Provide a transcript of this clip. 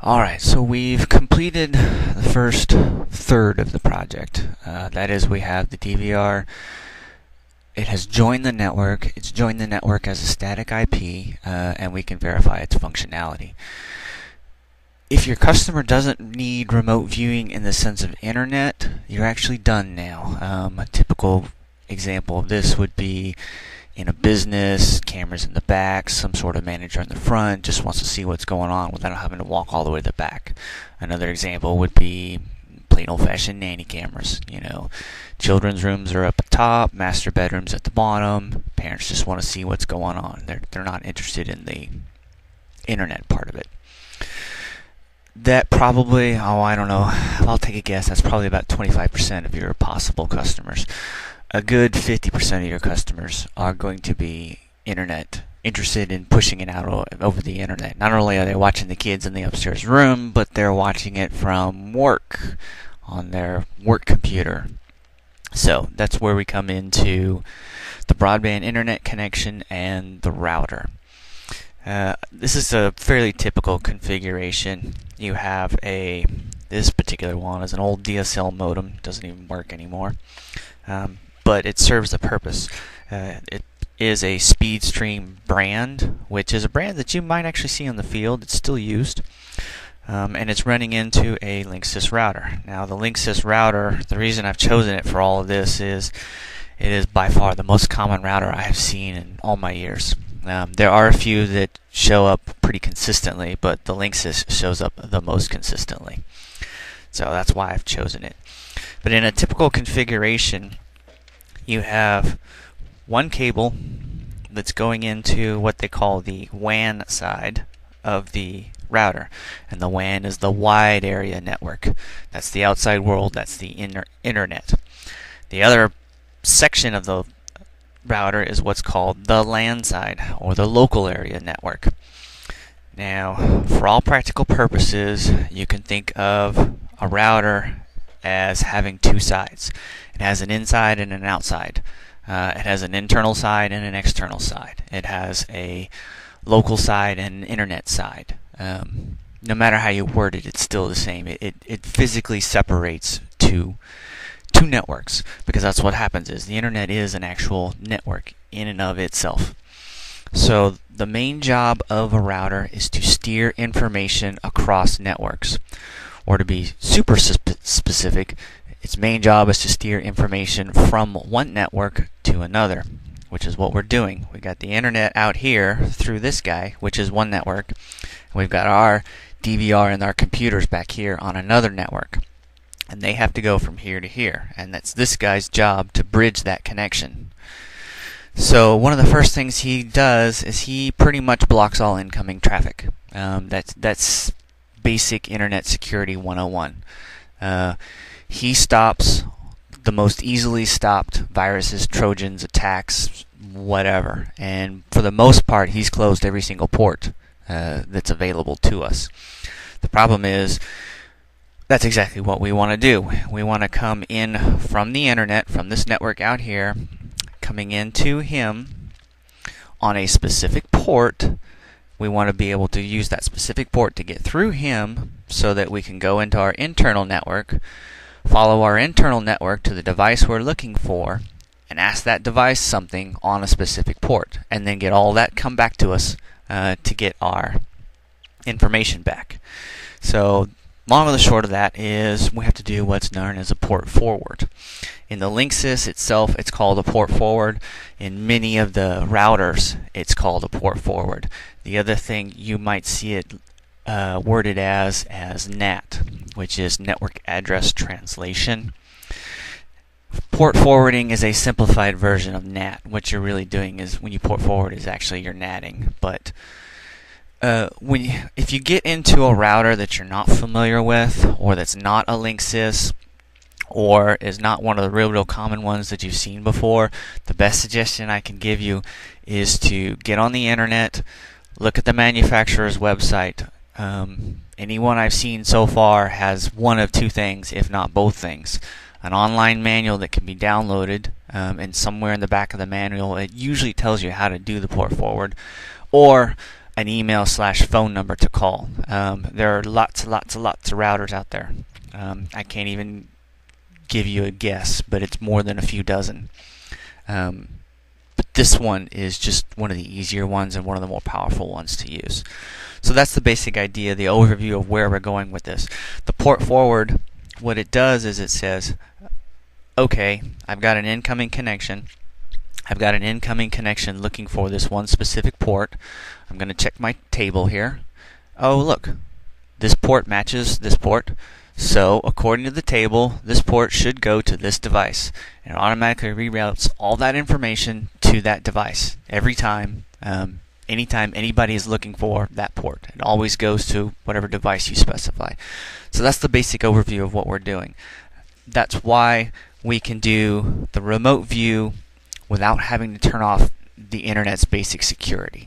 Alright, so we've completed the first third of the project. That is, we have the DVR. It has joined the network. It's joined the network as a static IP, and we can verify its functionality. If your customer doesn't need remote viewing in the sense of internet, you're actually done now. A typical example of this would be in a business, cameras in the back, some sort of manager in the front just wants to see what's going on without having to walk all the way to the back. Another example would be plain old-fashioned nanny cameras. Children's rooms are up at the top, master bedrooms at the bottom. Parents just want to see what's going on. They're not interested in the internet part of it. That probably, I don't know, I'll take a guess, that's probably about 25% of your possible customers. A good 50% of your customers are going to be internet interested in pushing it out over the internet. Not only are they watching the kids in the upstairs room, but they're watching it from work on their work computer. So that's where we come into the broadband internet connection and the router. This is a fairly typical configuration. You have this particular one is an old DSL modem, doesn't even work anymore, but it serves the purpose. It is a SpeedStream brand, which is a brand that you might actually see on the field. It's still used, and it's running into a Linksys router. Now, the Linksys router, the reason I've chosen it for all of this is it is by far the most common router I have seen in all my years. There are a few that show up pretty consistently, but the Linksys shows up the most consistently. So that's why I've chosen it. But in a typical configuration, you have one cable that's going into what they call the WAN side of the router. And the WAN is the wide area network. That's the outside world, that's the internet. The other section of the router is what's called the LAN side, or the local area network. Now, for all practical purposes, you can think of a router as having two sides. It has an inside and an outside. It has an internal side and an external side. It has a local side and an internet side. No matter how you word it, it's still the same. It physically separates two networks, because that's what happens is the internet is an actual network in and of itself. So the main job of a router is to steer information across networks. Or to be super specific, its main job is to steer information from one network to another, which is what we're doing. We got the internet out here through this guy, which is one network. We've got our DVR and our computers back here on another network. And they have to go from here to here, and that's this guy's job to bridge that connection. So one of the first things he does is he pretty much blocks all incoming traffic. That's basic Internet Security 101. He stops the most easily stopped viruses, trojans, attacks, whatever. And for the most part, he's closed every single port that's available to us. The problem is, that's exactly what we want to do. We want to come in from the internet, from this network out here, coming into him on a specific port. We want to be able to use that specific port to get through him so that we can go into our internal network, follow our internal network to the device we're looking for, and ask that device something on a specific port, and then get all that come back to us to get our information back. So, long and the short of that is we have to do what's known as a port forward. In the Linksys itself, it's called a port forward. In many of the routers, it's called a port forward. The other thing you might see it worded as NAT, which is Network Address Translation. Port forwarding is a simplified version of NAT. What you're really doing is when you port forward is actually you're NATing, but if you get into a router that you're not familiar with, or that's not a Linksys, or is not one of the real common ones that you've seen before, the best suggestion I can give you is to get on the internet, look at the manufacturer's website. Anyone I've seen so far has one of two things, if not both things. An online manual that can be downloaded, and somewhere in the back of the manual it usually tells you how to do the port forward, or an email / phone number to call. There are lots of routers out there. I can't even give you a guess, but it's more than a few dozen. But this one is just one of the easier ones and one of the more powerful ones to use. So that's the basic idea, the overview of where we're going with this. The port forward, what it does is it says, okay, I've got an incoming connection. I've got an incoming connection looking for this one specific port. I'm going to check my table here. Oh, look, this port matches this port. So, according to the table, this port should go to this device. And it automatically reroutes all that information to that device every time, anytime anybody is looking for that port. It always goes to whatever device you specify. So that's the basic overview of what we're doing. That's why we can do the remote view without having to turn off the internet's basic security.